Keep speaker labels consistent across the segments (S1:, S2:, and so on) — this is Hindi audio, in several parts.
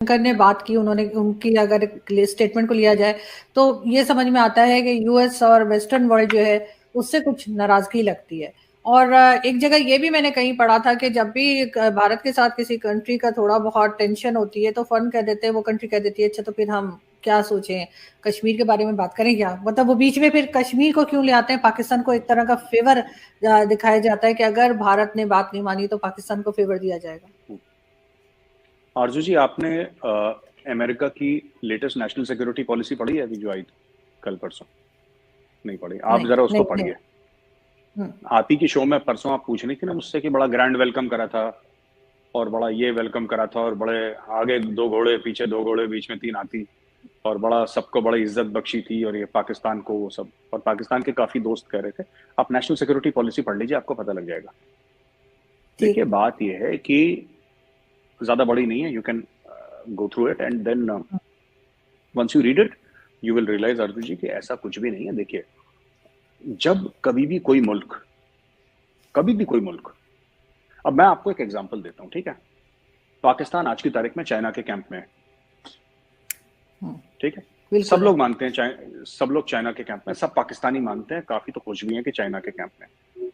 S1: जयशंकर ने बात की, उन्होंने उनकी अगर स्टेटमेंट को लिया जाए तो ये समझ में आता है कि यूएस और वेस्टर्न वर्ल्ड जो है उससे कुछ नाराजगी लगती है। और एक जगह ये भी मैंने कहीं पढ़ा था कि जब भी भारत के साथ किसी कंट्री का थोड़ा बहुत टेंशन होती है तो फन कह देते हैं, वो कंट्री कह देती है अच्छा तो फिर हम क्या सोचें, कश्मीर के बारे में बात करें क्या, मतलब वो बीच में फिर कश्मीर को क्यों ले आते हैं। पाकिस्तान को एक तरह का फेवर दिखाया जाता है कि अगर भारत ने बात नहीं मानी तो पाकिस्तान को फेवर दिया जाएगा।
S2: आरजू जी, आपने अमेरिका की लेटेस्ट नेशनल सिक्योरिटी पॉलिसी पढ़ी है अभी जो आई कल परसों? नहीं पढ़ी? आप जरा उसको पढ़िए। आप ही की शो में परसों आप पूछ रही थी ना मुझसे कि बड़ा ग्रैंड वेलकम करा था और बड़ा ये वेलकम करा था और बड़े आगे 2 घोड़े पीछे 2 घोड़े बीच में 3 हाथी और बड़ा सबको बड़ी इज्जत बख्शी थी और ये पाकिस्तान को वो सब, और पाकिस्तान के काफी दोस्त कह रहे थे। आप नेशनल सिक्योरिटी पॉलिसी पढ़ लीजिए, आपको पता लग जाएगा। देखिए, बात ये है कि ज्यादा बड़ी नहीं है, you can go through it and then once you read it you will realize Arjun ji कि ऐसा कुछ भी नहीं है। देखिए, जब कभी भी कोई मुल्क अब मैं आपको एक एग्जांपल देता हूं, ठीक है? पाकिस्तान आज की तारीख में चाइना के कैंप में है, ठीक है? सब लोग मानते हैं सब लोग चाइना के कैंप में, सब पाकिस्तानी मानते हैं, काफी तो खुश भी हैं कि चाइना के कैंप में।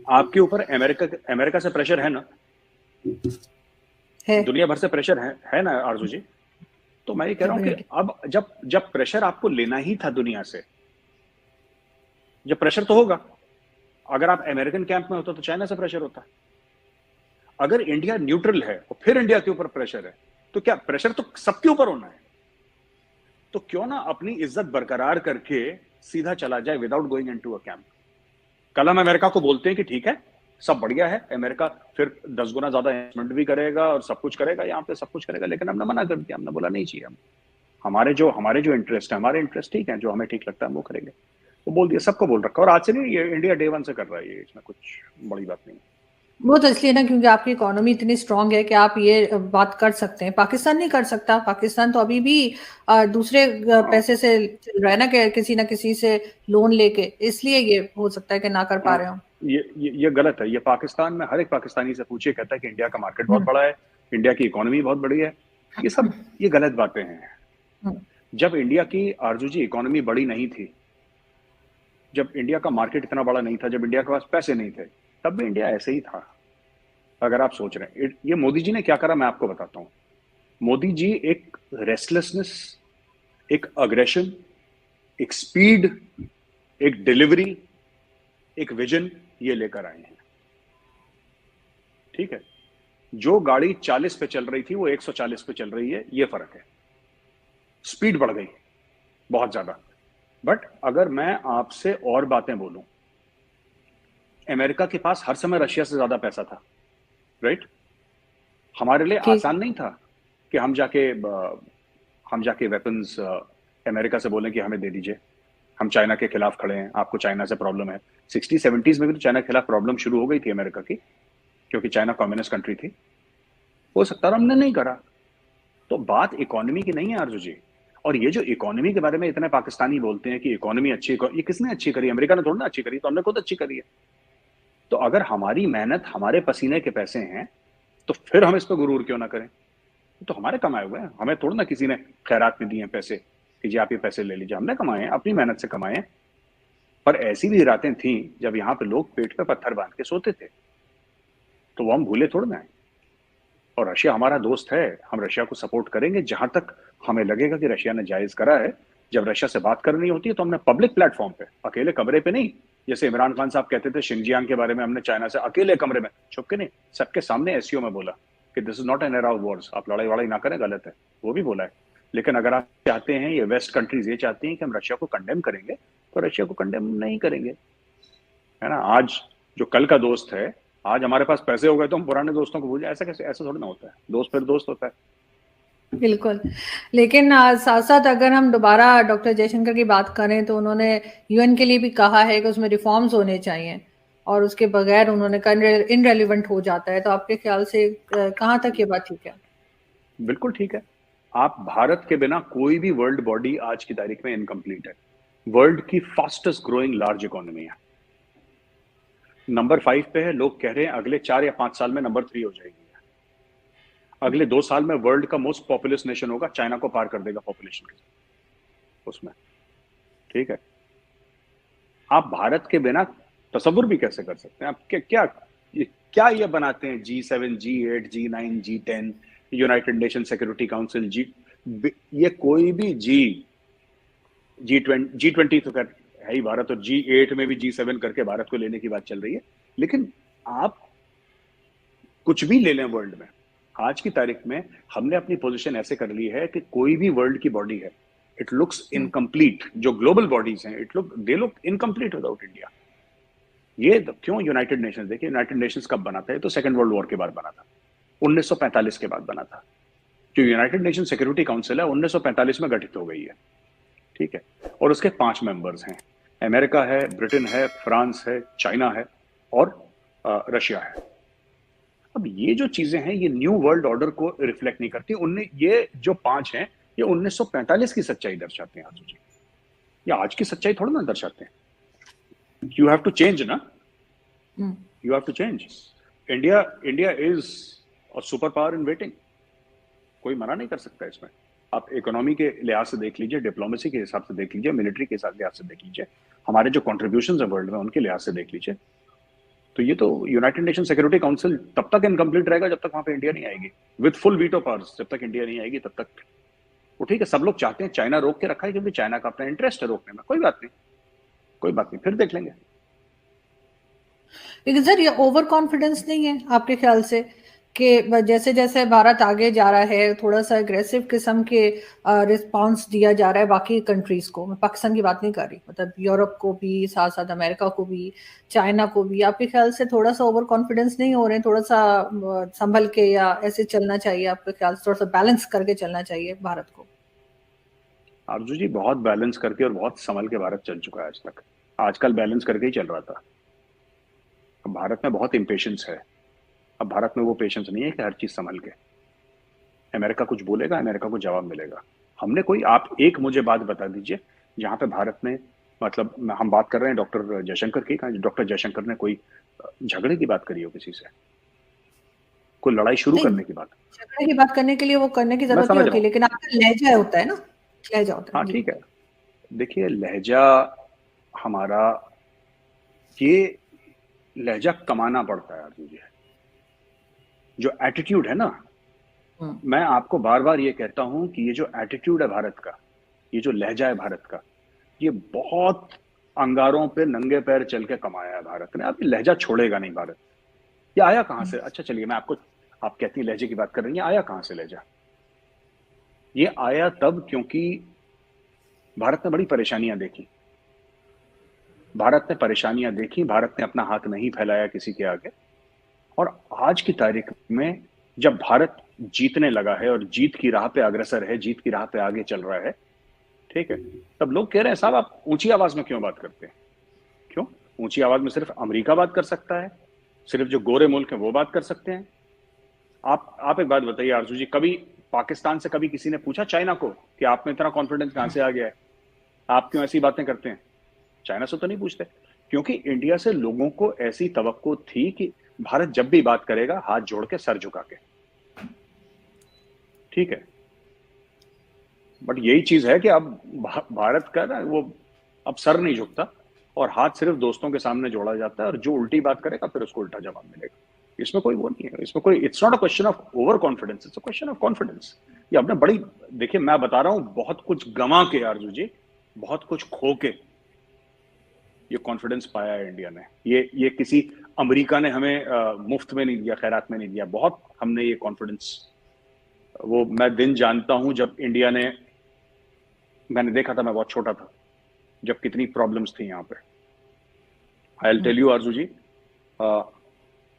S2: आपके ऊपर अमेरिका से प्रेशर है ना, दुनिया भर से प्रेशर है ना आरजू जी? तो मैं ये कह रहा हूं कि अब जब प्रेशर आपको लेना ही था दुनिया से, जब प्रेशर तो होगा। अगर आप अमेरिकन कैंप में होता तो चाइना से प्रेशर होता। अगर इंडिया न्यूट्रल है और फिर इंडिया के ऊपर प्रेशर है तो क्या प्रेशर तो सबके ऊपर होना है? तो क्यों ना अपनी इज्जत बरकरार करके सीधा चला जाए without going into a camp. कल हम अमेरिका को बोलते हैं कि ठीक है, सब बढ़िया है, अमेरिका फिर 10 गुना ज्यादा इन्वेस्टमेंट भी करेगा और सब कुछ करेगा, यहाँ पे सब कुछ करेगा, लेकिन हमने मना कर दिया। हमने बोला नहीं चाहिए, हम हमारे जो इंटरेस्ट है, हमारे इंटरेस्ट ठीक है, जो हमें ठीक लगता है हम वो करेंगे। वो बोल दिया, सबको बोल रखा। और आज से नहीं, ये इंडिया डे 1 से कर रहा है, ये इसमें कुछ बड़ी बात नहीं है।
S1: वो तो इसलिए ना क्योंकि आपकी इकोनॉमी इतनी स्ट्रांग है कि आप ये बात कर सकते हैं, पाकिस्तान नहीं कर सकता। पाकिस्तान तो अभी भी दूसरे पैसे से चल रहा है ना, कि किसी ना किसी से लोन लेके, इसलिए ये हो सकता है कि ना कर पा रहे हो।
S2: ये गलत है। ये पाकिस्तान में हर एक पाकिस्तानी से पूछिए, कहता है कि इंडिया का मार्केट बहुत बड़ा है, इंडिया की इकोनॉमी बहुत बड़ी है। ये गलत बातें हैं। जब इंडिया की आरजू जी इकोनॉमी बड़ी नहीं थी, जब इंडिया का मार्केट इतना बड़ा नहीं था, जब इंडिया के पास पैसे नहीं थे, तब भी इंडिया ऐसे ही था। अगर आप सोच रहे हैं ये मोदी जी ने क्या करा, मैं आपको बताता हूं। मोदी जी एक रेस्टलेसनेस, एक अग्रेशन, एक स्पीड, एक डिलीवरी, एक विजन ये लेकर आए हैं, ठीक है? जो गाड़ी 40 पे चल रही थी वो 140 पे चल रही है, ये फर्क है। स्पीड बढ़ गई बहुत ज्यादा। बट अगर मैं आपसे और बातें बोलूं, अमेरिका के पास हर समय रशिया से ज्यादा पैसा था, राइट? हमारे लिए आसान नहीं था कि हम जाके वेपन्स अमेरिका से बोलें कि हमें दे दीजिए, हम चाइना के खिलाफ खड़े हैं, आपको चाइना से प्रॉब्लम है। 60-70s में भी तो चाइना के खिलाफ प्रॉब्लम शुरू हो गई थी अमेरिका की, क्योंकि चाइना कम्युनिस्ट कंट्री थी। हो सकता था, हमने नहीं करा। तो बात इकोनॉमी की नहीं है आरजू जी। और ये जो इकोनॉमी के बारे में इतने पाकिस्तानी बोलते हैं कि इकोनॉमी अच्छी, ये किसने अच्छी करी? अमेरिका ने थोड़ी ना अच्छी करी, तो हमने खुद अच्छी करी है। तो अगर हमारी मेहनत, हमारे पसीने के पैसे हैं, तो फिर हम इस पर गुरूर क्यों ना करें? तो हमारे कमाए हुए हैं, हमें थोड़ा ना किसी ने खैरात में दिए हैं पैसे कि जी आप ये पैसे ले लीजिए। हमने कमाए हैं, अपनी मेहनत से कमाए हैं। पर ऐसी भी रातें थी जब यहाँ पे लोग पेट पे पत्थर बांध के सोते थे, तो वो हम भूले थोड़ा ना है। और रशिया हमारा दोस्त है, हम रशिया को सपोर्ट करेंगे जहां तक हमें लगेगा कि रशिया ने जायज करा है। जब रशिया से बात करनी होती है तो हमने पब्लिक प्लेटफॉर्म पे, अकेले कमरे पे नहीं, जैसे इमरान खान साहब कहते थे शिनजियांग के बारे में, हमने चाइना से अकेले कमरे में छुप के नहीं, सबके सामने एससीओ में बोला कि this is not an era of Wars, आप लड़ाई वड़ाई ना करें, गलत है, वो भी बोला है। लेकिन अगर आप चाहते हैं, ये वेस्ट कंट्रीज ये चाहती हैं कि हम रशिया को कंडेम करेंगे, तो रशिया को कंडेम नहीं करेंगे, है ना? आज जो कल का दोस्त है, आज हमारे पास पैसे हो गए तो हम पुराने दोस्तों को भूल जाए, ऐसा कैसे? ऐसा थोड़ी ना होता है। दोस्त फिर दोस्त होता है।
S1: बिल्कुल। लेकिन साथ साथ अगर हम दोबारा डॉक्टर जयशंकर की बात करें तो उन्होंने यूएन के लिए भी कहा है कि उसमें रिफॉर्म्स होने चाहिए, और उसके बगैर उन्होंने कहा इनरेलीवेंट हो जाता है। तो आपके ख्याल से कहाँ तक ये बात ठीक है?
S2: बिल्कुल ठीक है। आप भारत के बिना कोई भी वर्ल्ड बॉडी आज की तारीख में इनकम्प्लीट है। वर्ल्ड की फास्टेस्ट ग्रोइंग लार्ज इकोनॉमी है, नंबर 5 पे है। लोग कह रहे हैं अगले 4 या 5 साल में नंबर 3 हो जाएगी। अगले 2 साल में वर्ल्ड का मोस्ट पॉपुलस नेशन होगा, चाइना को पार कर देगा पॉपुलेशन के उसमें। ठीक है, आप भारत के बिना तसव्वुर भी कैसे कर सकते हैं? आप क्या ये बनाते हैं G7, G8, G9, G10, United nation security council, ये कोई भी G20 तो कर है ही भारत, और G8 में भी G7 करके भारत को लेने की बात चल रही है। लेकिन आप कुछ भी ले लें वर्ल्ड में, आज की तारीख में हमने अपनी पोजीशन ऐसे कर ली है कि कोई भी वर्ल्ड की बॉडी है, इट लुक्स इनकम्प्लीट। जो ग्लोबल बॉडीज हैं, they look incomplete without India. ये क्यों? यूनाइटेड नेशंस, देखिए यूनाइटेड नेशंस कब बना था? ये तो सेकंड वर्ल्ड वॉर के बाद बना था, 1945 के बाद बना था। जो यूनाइटेड नेशन सिक्योरिटी काउंसिल है 1945 में गठित हो गई है। ठीक है, और उसके 5 मेंबर्स हैं, अमेरिका है, ब्रिटेन है, फ्रांस है, चाइना है और रशिया है। अब ये जो चीजें हैं ये न्यू वर्ल्ड ऑर्डर को रिफ्लेक्ट नहीं करती। उनने ये जो 5 हैं ये 1945 की सच्चाई दर्शाते हैं, जी, या आज की सच्चाई थोड़ा ना दर्शाते हैं। यू हैव टू चेंज ना, you have to change. India is a super power in waiting, कोई मना नहीं कर सकता इसमें। आप इकोनॉमी के लिहाज से देख लीजिए, डिप्लोमेसी के हिसाब से देख लीजिए, मिलिट्री के लिहाज से देख लीजिए, हमारे जो कॉन्ट्रीब्यूशन है वर्ल्ड में उनके लिहाज से देख लीजिए, तो ये तो यूनाइटेड नेशन सिक्योरिटी काउंसिल तब तक इनकम्प्लीट रहेगा जब तक वहां पे इंडिया नहीं आएगी विद फुल वीटो पावर्स। जब तक इंडिया नहीं आएगी तब तक वो ठीक है। सब लोग चाहते हैं, चाइना रोक के रखा है क्योंकि चाइना का अपना इंटरेस्ट है रोकने में, कोई बात नहीं, कोई बात नहीं, फिर देख लेंगे।
S1: लेकिन सर ये ओवर कॉन्फिडेंस नहीं है आपके ख्याल से कि जैसे जैसे भारत आगे जा रहा है थोड़ा सा एग्रेसिव किस्म के रिस्पांस दिया जा रहा है बाकी कंट्रीज को? मैं पाकिस्तान की बात नहीं कर रही, मतलब यूरोप को भी, साथ साथ अमेरिका को भी, चाइना को भी। आपके ख्याल से थोड़ा सा ओवर कॉन्फिडेंस नहीं हो रहे हैं? थोड़ा सा संभल के या ऐसे चलना चाहिए? आपके ख्याल से थोड़ा सा बैलेंस करके चलना चाहिए भारत को?
S2: आरजू जी, बहुत बैलेंस करके और बहुत संभल के भारत चल चुका है आज तक। आजकल बैलेंस करके ही चल रहा था। अब भारत में बहुत इम्पेशंस है। अब भारत में वो पेशेंस नहीं है कि हर चीज संभल के अमेरिका कुछ बोलेगा अमेरिका को जवाब मिलेगा। हमने कोई, आप एक मुझे बात बता दीजिए जहां पे भारत ने, मतलब हम बात कर रहे हैं डॉक्टर जयशंकर की, डॉक्टर जयशंकर ने कोई झगड़े की बात करी हो किसी से, कोई लड़ाई शुरू करने की बात?
S1: झगड़े की बात करने के लिए वो करने की जरूरत नहीं होती, लेकिन आपका लहजा होता है ना, लहजा होता है।
S2: हाँ ठीक है, देखिए लहजा हमारा, ये लहजा कमाना पड़ता है मुझे। जो एटीट्यूड है ना, मैं आपको बार बार ये कहता हूं कि ये जो एटीट्यूड है भारत का, ये जो लहजा है भारत का, ये बहुत अंगारों पे नंगे पैर चल के कमाया है भारत ने। अब ये लहजा छोड़ेगा नहीं भारत। ये आया कहां से? अच्छा चलिए मैं आपको, आप कहती हैं लहजे की बात कर रही हैं, आया कहां से लहजा? ये आया तब क्योंकि भारत ने बड़ी परेशानियां देखी, भारत ने परेशानियां देखी, भारत ने अपना हाथ नहीं फैलाया किसी के आगे। और आज की तारीख में जब भारत जीतने लगा है और जीत की राह पे अग्रसर है, जीत की राह पे आगे चल रहा है, ठीक है, तब लोग कह रहे हैं साहब आप ऊंची आवाज में क्यों बात करते हैं? क्यों ऊंची आवाज में सिर्फ अमेरिका बात कर सकता है, सिर्फ जो गोरे मुल्क हैं वो बात कर सकते हैं? आप एक बात बताइए आरजू जी, कभी पाकिस्तान से कभी किसी ने पूछा चाइना को कि आप में इतना कॉन्फिडेंस कहां से आ गया है, आप क्यों ऐसी बातें करते हैं? चाइना से तो नहीं पूछते, क्योंकि इंडिया से लोगों को ऐसी तवक्को थी कि भारत जब भी बात करेगा हाथ जोड़ के सर झुका के, ठीक है। बट यही चीज है कि अब भारत का ना वो अब सर नहीं झुकता और हाथ सिर्फ दोस्तों के सामने जोड़ा जाता है, और जो उल्टी बात करेगा फिर उसको उल्टा जवाब मिलेगा। इसमें कोई वो नहीं है, इसमें कोई, it's not a question of over confidence, it's a question of confidence. ये आपने बड़ी, देखिए मैं बता रहा हूं, बहुत कुछ गंवा के आरजू जी, बहुत कुछ खो के ये कॉन्फिडेंस पाया है इंडिया ने। ये किसी अमेरिका ने हमें मुफ्त में नहीं दिया, खैरात में नहीं दिया, बहुत हमने ये कॉन्फिडेंस, वो मैं दिन जानता हूं जब इंडिया ने, मैंने देखा था, मैं बहुत छोटा था जब कितनी प्रॉब्लम्स थी यहाँ पे। I will tell you Arzoo ji,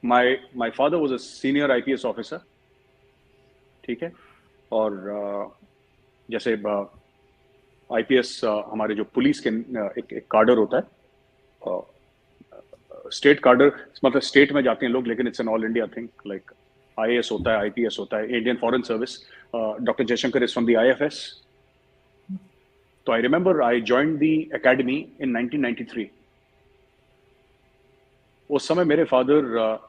S2: my father was a senior IPS officer, ठीक है, और जैसे आईपीएस हमारे जो पुलिस के एक कार्डर होता है, स्टेट कार्डर, मतलब स्टेट में जाते हैं लोग, लेकिन it's an all India thing, like IAS होता है, आईपीएस होता है, Indian foreign service. Doctor Jaishankar is from the IFS. तो I remember I joined the academy in 1993। उस समय मेरे फादर,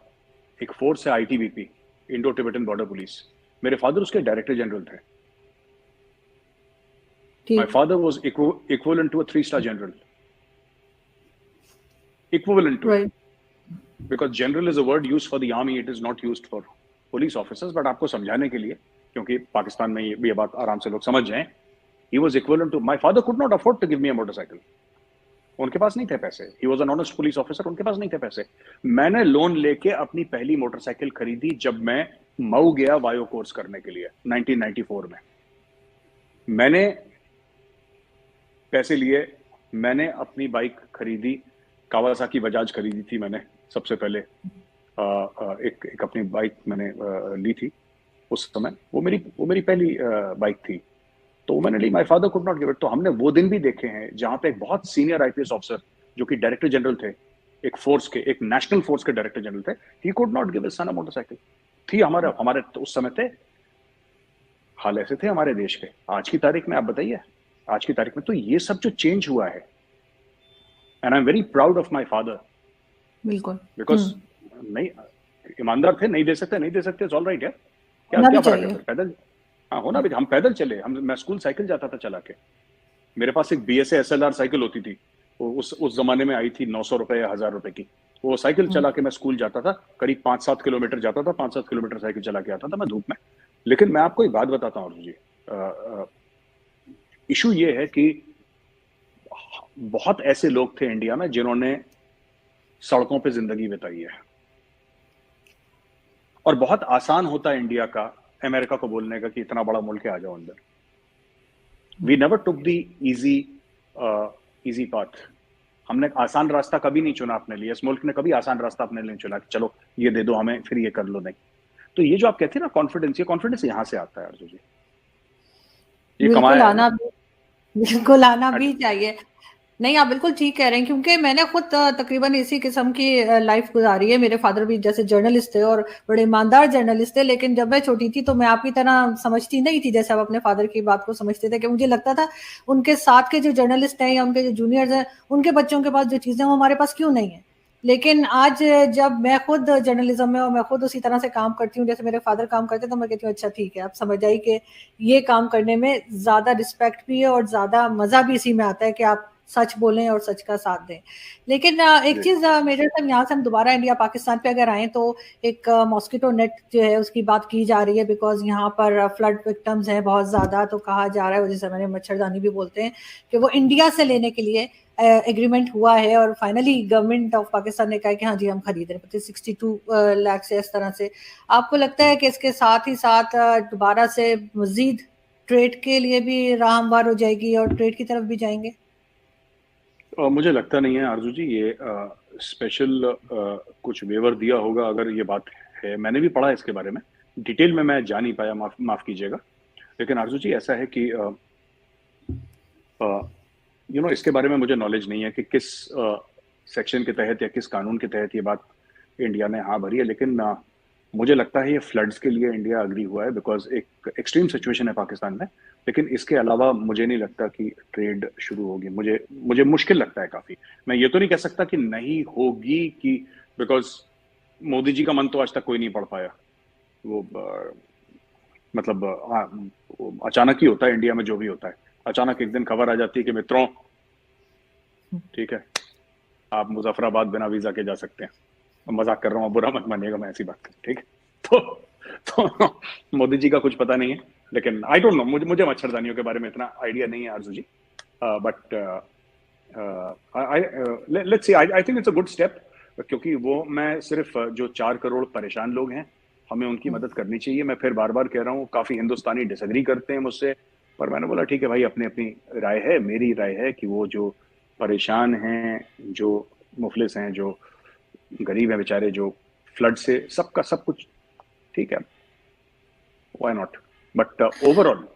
S2: एक फोर्स है ITBP, Indo Tibetan border police, मेरे फादर उसके डायरेक्टर जनरल थे. My
S1: ठीक.
S2: father was equivalent to a 3-star general. Equivalent to.
S1: Right.
S2: Because general is a word used for the army, it is not used for police officers. But आपको समझाने के लिए, क्योंकि पाकिस्तान में ये बात आराम से लोग समझ जाएं, he was equivalent to. My father could not afford to give me a motorcycle. उनके पास नहीं थे पैसे. He was an honest police officer. उनके पास नहीं थे पैसे. मैंने लोन लेके अपनी पहली मोटरसाइकिल खरीदी जब मैं मऊ गया वायो कोर्स करने के लिए 1994 में. मैंने पैसे लिए, मैंने अपनी बाइक खरीदी, कावासाकी बजाज खरीदी थी मैंने सबसे पहले. एक अपनी बाइक मैंने ली थी उस समय. वो मेरी पहली बाइक थी, तो मैंने ली. My father could not give it. तो हमने वो दिन भी देखे हैं जहां पे एक बहुत सीनियर आईपीएस ऑफिसर जो कि डायरेक्टर जनरल थे, एक नेशनल फोर्स के डायरेक्टर जनरल थे, he could not give his son a motorcycle. थी हमारे तो उस समय थे हाल ऐसे थे हमारे देश के. आज की तारीख में आप बताइए, आज की तारीख में तो ये सब जो चेंज हुआ है, and I am very proud of my father.
S1: बिल्कुल.
S2: बिकॉज नहीं, ईमानदार थे. नहीं दे सकते ऑल राइट है. क्या फर्क है? पैदल, हाँ होना भी. हम पैदल चले. मैं स्कूल साइकिल जाता था चला के. मेरे पास एक BSA SLR साइकिल होती थी, वो उस जमाने में आई थी 900 रुपए या 1000 रुपए की. वो साइकिल चला के मैं स्कूल जाता था. करीब 5-7 किलोमीटर जाता था. 5-7 किलोमीटर साइकिल चला के आता था मैं धूप में. लेकिन मैं आपको एक बात बताता हूँ जी, इशू ये है कि बहुत ऐसे लोग थे इंडिया में जिन्होंने सड़कों पे जिंदगी बिताई है. और बहुत आसान होता है इंडिया का अमेरिका को बोलने का कि इतना बड़ा मुल्क है, आ जाओ अंदर. We never took the easy path. हमने आसान रास्ता कभी नहीं चुना अपने लिए. इस मुल्क ने कभी आसान रास्ता अपने लिए चुना कि चलो ये दे दो हमें, फिर ये कर लो. नहीं. तो ये जो आप कहते हैं ना कॉन्फिडेंस, ये कॉन्फिडेंस यहाँ से आता है अर्जुन जी. ये कमाया
S1: बिल्कुल आना भी चाहिए. नहीं, आप बिल्कुल ठीक कह रहे हैं, क्योंकि मैंने खुद तकरीबन इसी किस्म की लाइफ गुजारी है. मेरे फादर भी जैसे जर्नलिस्ट थे और बड़े ईमानदार जर्नलिस्ट थे. लेकिन जब मैं छोटी थी तो मैं आपकी तरह समझती नहीं थी जैसे आप अपने फादर की बात को समझते थे, कि मुझे लगता था उनके साथ के जो जर्नलिस्ट हैं या उनके जो जूनियर्स हैं, उनके बच्चों के पास जो चीज़ें वो हमारे पास क्यों नहीं है. लेकिन आज जब मैं खुद जर्नलिज्म में और मैं खुद उसी तरह से काम करती हूँ जैसे मेरे फादर काम करते, तो मैं कहती हूँ अच्छा ठीक है, आप समझ आई कि ये काम करने में ज़्यादा रिस्पेक्ट भी है और ज़्यादा मज़ा भी इसी में आता है कि आप सच बोलें और सच का साथ दें. लेकिन एक चीज़ मेजर साहब, यहाँ से हम दोबारा इंडिया पाकिस्तान पे अगर आए तो एक मॉस्किटो नेट जो है उसकी बात की जा रही है, बिकॉज यहाँ पर फ्लड विक्टिम्स हैं बहुत ज़्यादा. तो कहा जा रहा है, जैसे मैंने मच्छरदानी भी बोलते हैं, कि वो इंडिया से लेने के लिए एग्रीमेंट हुआ है और फाइनली गवर्नमेंट ऑफ पाकिस्तान ने कहा कि हाँ जी हम खरीद रहे हैं 62 लाख से. इस तरह से आपको लगता है कि इसके साथ ही साथ दोबारा से मजीद ट्रेड के लिए भी राह हमवार हो जाएगी और ट्रेड की तरफ भी जाएंगे?
S2: मुझे लगता नहीं है आरजू जी ये स्पेशल कुछ वेवर दिया होगा. अगर ये बात है, मैंने भी पढ़ा इसके बारे में, डिटेल में मैं जा नहीं पाया, माफ कीजिएगा. लेकिन आरजू जी ऐसा है कि इसके बारे में मुझे नॉलेज नहीं है कि किस सेक्शन के तहत या किस कानून के तहत ये बात इंडिया ने हाँ भरी है. लेकिन मुझे लगता है ये फ्लड्स के लिए इंडिया अग्री हुआ है, बिकॉज एक एक्सट्रीम सिचुएशन है पाकिस्तान में. लेकिन इसके अलावा मुझे नहीं लगता कि ट्रेड शुरू होगी. मुझे मुश्किल लगता है काफी. मैं ये तो नहीं कह सकता कि नहीं होगी, कि बिकॉज मोदी जी का मन तो आज तक कोई नहीं पढ़ पाया. वो मतलब अचानक ही होता है इंडिया में जो भी होता है. अचानक एक दिन खबर आ जाती है कि मित्रों ठीक है आप मुजफ्फराबाद बिना वीजा के जा सकते हैं. मजाक कर रहा हूँ, बुरा मत मानिएगा, मैं ऐसी बात ठीक है. तो मोदी जी का कुछ पता नहीं है. लेकिन आई डोंट नो, मुझे मच्छरदानियों के बारे में इतना आइडिया नहीं है Arzoo ji. But let's see, I think it's a good step. क्योंकि वो मैं सिर्फ जो 4 करोड़ परेशान लोग हैं, हमें उनकी मदद करनी चाहिए. मैं फिर बार बार कह रहा हूँ, काफी हिंदुस्तानी डिसएग्री करते हैं मुझसे, पर मैंने बोला ठीक है भाई, अपनी अपनी राय है. मेरी राय है कि वो जो परेशान हैं, जो मुफलिस हैं, जो गरीब हैं बेचारे, जो फ्लड से सबका सब कुछ ठीक है, why not. But overall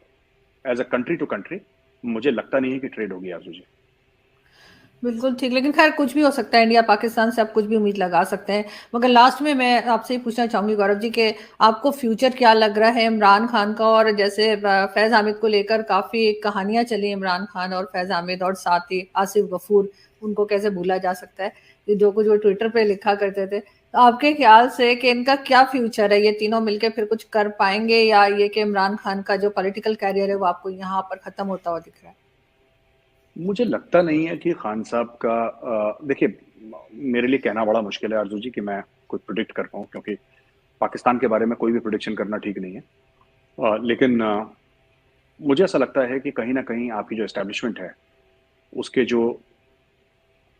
S2: as a country to country मुझे लगता नहीं है कि ट्रेड होगी आजू जी.
S1: बिल्कुल ठीक. लेकिन खैर कुछ भी हो सकता है, इंडिया पाकिस्तान से आप कुछ भी उम्मीद लगा सकते हैं. मगर लास्ट में मैं आपसे पूछना चाहूंगी गौरव जी कि आपको फ्यूचर क्या लग रहा है इमरान खान का? और जैसे फैज हामिद को लेकर काफी कहानियां चली, इमरान खान और फैज हामिद, और साथ ही आसिफ गफूर, उनको कैसे भूला जा सकता है, जो कुछ वो ट्विटर पे लिखा करते थे. तो आपके ख्याल से कि इनका क्या फ्यूचर है, ये तीनों मिलके फिर कुछ कर पाएंगे, या ये कि इमरान खान का जो पॉलिटिकल कैरियर है वो आपको यहाँ पर खत्म होता हुआ दिख रहा है?
S2: मुझे लगता नहीं है कि खान साहब का देखिए, मेरे लिए कहना बड़ा मुश्किल है आरजू जी कि मैं कुछ प्रिडिक्ट कर पाऊँ, क्योंकि पाकिस्तान के बारे में कोई भी प्रिडिक्शन करना ठीक नहीं है। लेकिन मुझे ऐसा लगता है कि कहीं ना कहीं आपकी जो एस्टेब्लिशमेंट है उसके जो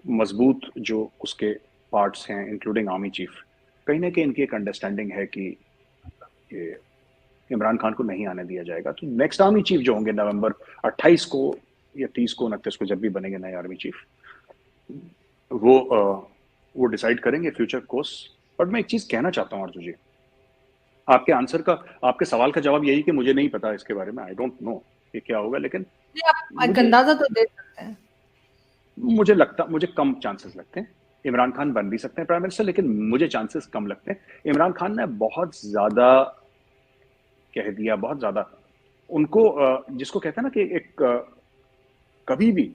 S2: मजबूत जो उसके पार्ट्स हैं, इंक्लूडिंग आर्मी चीफ, कहीं ना कहीं इनकी एक अंडरस्टैंडिंग है कि ये इमरान खान को नहीं आने दिया जाएगा। तो नेक्स्ट आर्मी चीफ जो होंगे नवंबर 28 को या 30 को 29 को, जब भी बनेंगे नए आर्मी चीफ, वो डिसाइड करेंगे फ्यूचर कोर्स। बट मैं एक चीज कहना चाहता हूँ अर्जुन जी, आपके सवाल का जवाब यही कि मुझे नहीं पता इसके बारे में, आई डोंट नो कि क्या होगा, लेकिन
S1: आप अंदाजा तो दे सकते हैं।
S2: मुझे कम चांसेस लगते हैं। इमरान खान बन भी सकते हैं प्राइम मिनिस्टर, लेकिन मुझे चांसेस कम लगते हैं। इमरान खान ने बहुत ज्यादा कह दिया, बहुत ज्यादा उनको जिसको कहते हैं ना कि कभी भी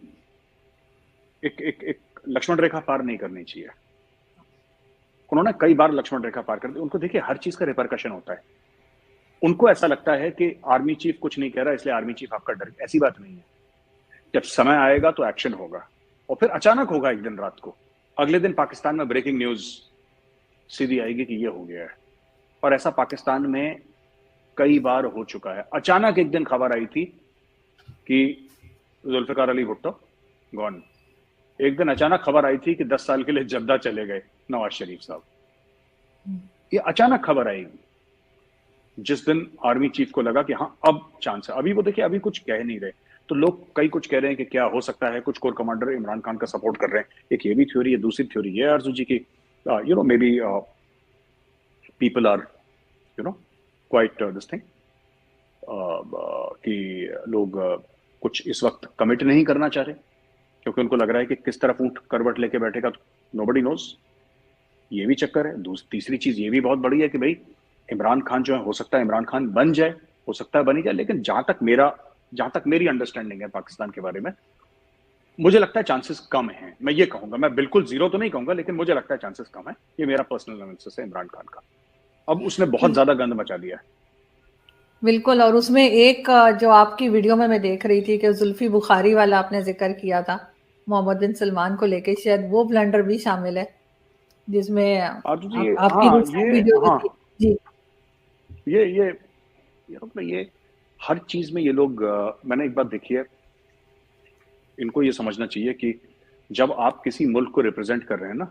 S2: एक लक्ष्मण रेखा पार नहीं करनी चाहिए। उन्होंने कई बार लक्ष्मण रेखा पार कर दी। उनको देखिए हर चीज का रिपरकशन होता है। उनको ऐसा लगता है कि आर्मी चीफ कुछ नहीं कह रहा इसलिए आर्मी चीफ आपका डर, ऐसी बात नहीं है। जब समय आएगा तो एक्शन होगा, और फिर अचानक होगा एक दिन रात को, अगले दिन पाकिस्तान में ब्रेकिंग न्यूज सीधी आएगी कि ये हो गया है। और ऐसा पाकिस्तान में कई बार हो चुका है। अचानक एक दिन खबर आई थी कि जुल्फिकार अली भुट्टो गॉन। एक दिन अचानक खबर आई थी कि 10 साल के लिए जद्दा चले गए नवाज शरीफ साहब। ये अचानक खबर आएगी जिस दिन आर्मी चीफ को लगा कि हाँ अब चांस है। अभी वो देखिए अभी कुछ कह नहीं रहे, तो लोग कई कुछ कह रहे हैं कि क्या हो सकता है, कुछ कोर कमांडर इमरान खान का सपोर्ट कर रहे हैं। एक ये भी थ्योरी है। दूसरी थ्योरी ये आरजू जी की may be people are quite this thing कि लोग कुछ इस वक्त कमिट नहीं करना चाह रहे, क्योंकि उनको लग रहा है कि किस तरफ ऊंट करवट लेके बैठेगा तो नोबडी नोज। ये भी चक्कर है। तीसरी चीज ये भी बहुत बड़ी है कि भाई इमरान खान जो है, हो सकता है इमरान खान बन जाए, हो सकता है बनी जाए, लेकिन जहां तक मेरी अंडरस्टैंडिंग है पाकिस्तान के बारे में, मुझे लगता है चांसेस कम हैं। मैं ये कहूंगा, मैं बिल्कुल जीरो तो नहीं कहूंगा, लेकिन मुझे लगता है चांसेस कम है। ये मेरा पर्सनल एनालिसिस है इमरान खान का। अब उसने बहुत ज्यादा गंद मचा दिया है।
S1: बिल्कुल। और उसमें एक जो आपकी वीडियो में मैं देख रही थी कि जुल्फी बुखारी वाला आपने जिक्र किया था मोहम्मद बिन सलमान को लेके, शायद वो ब्लंडर भी शामिल है जिसमें आपकी दूसरी वीडियो भी थी जी।
S2: ये हर चीज में ये लोग मैंने एक बात देखी है, इनको ये समझना चाहिए कि जब आप किसी मुल्क को रिप्रेजेंट कर रहे हैं ना,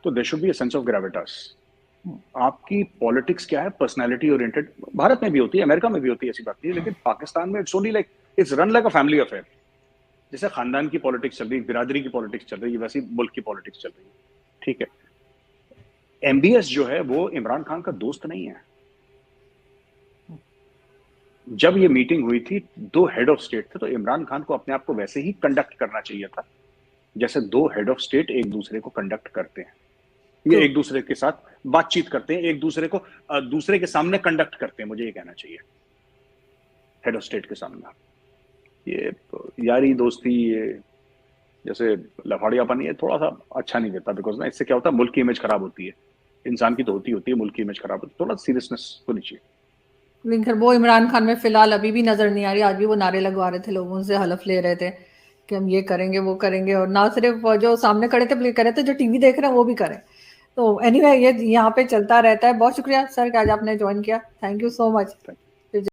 S2: तो there should be a sense of gravitas. आपकी पॉलिटिक्स क्या है, पर्सनालिटी ओरिएंटेड। भारत में भी होती है, अमेरिका में भी होती है, ऐसी बात नहीं है, लेकिन पाकिस्तान में it's only like it's run like a family affair. जैसे खानदान की पॉलिटिक्स चल रही है, बिरादरी की पॉलिटिक्स चल रही है, वैसी मुल्क की पॉलिटिक्स चल रही है। ठीक है, एमबीएस जो है वो इमरान खान का दोस्त नहीं है। जब ये मीटिंग हुई थी, 2 हेड ऑफ स्टेट थे, तो इमरान खान को अपने आप को वैसे ही कंडक्ट करना चाहिए था जैसे 2 हेड ऑफ स्टेट एक दूसरे को कंडक्ट करते हैं। ये एक दूसरे के साथ बातचीत करते हैं, एक दूसरे को दूसरे के सामने कंडक्ट करते हैं, मुझे ये कहना चाहिए, हेड ऑफ स्टेट के सामने। ये यारी दोस्ती, ये जैसे लफाड़ियापन, ये थोड़ा सा अच्छा नहीं देता, बिकॉज ना इससे क्या होता है, मुल्क की इमेज खराब होती है। इंसान की तो होती है, मुल्क की इमेज खराब होती है। थोड़ा सीरियसनेस होनी चाहिए।
S1: लेकिन वो इमरान खान में फिलहाल अभी भी नजर नहीं आ रही। आज भी वो नारे लगवा रहे थे, लोगों से हलफ ले रहे थे कि हम ये करेंगे वो करेंगे, और ना सिर्फ जो सामने खड़े थे कर रहे थे, जो टीवी देख रहे हैं वो भी करें। तो एनीवे ये यहाँ पे चलता रहता है। बहुत शुक्रिया सर कि आज आपने ज्वाइन किया। Thank you so much.